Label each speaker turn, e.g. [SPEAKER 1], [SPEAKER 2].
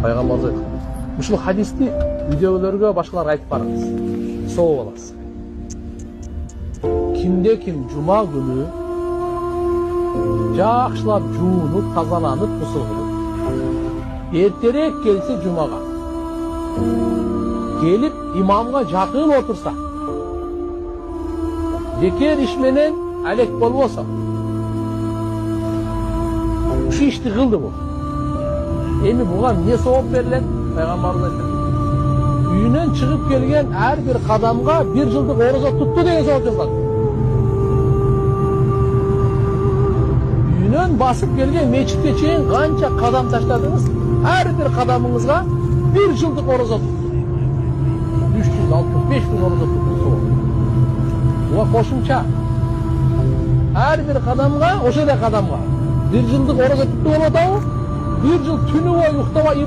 [SPEAKER 1] пайгамбарыбыз айткан. Ушул хадисти үйдөгүлөргө башкаларга айтып барыңыз. Соо боласыз. Kimde kim cuma günü жакшылап жуунуп, тазаланып, гусул кылып, эртерээк келсе жумага, келип имамга жакын отурса, бекер иш менен алек болбосо, ушу ишти кылды бул. Эми буга эмне сооп берилет? Пайгамбарыбыз айткан. Үйүнөн чыгып келген ар бир кадамга 1 жылдык орозо тутту деген сооп жазылат. Үйүнөн басып келген мечитке чейин канча кадам таштадыңыз? Ар бир кадамыңызга 1 жылдык орозо тутту. 365 күн орозо тутту. Буга кошумча ар бир кадамга, ошол эле кадамга 1 жылдык орозо тутту болуп атабы? 1 жыл түнү бою уктабай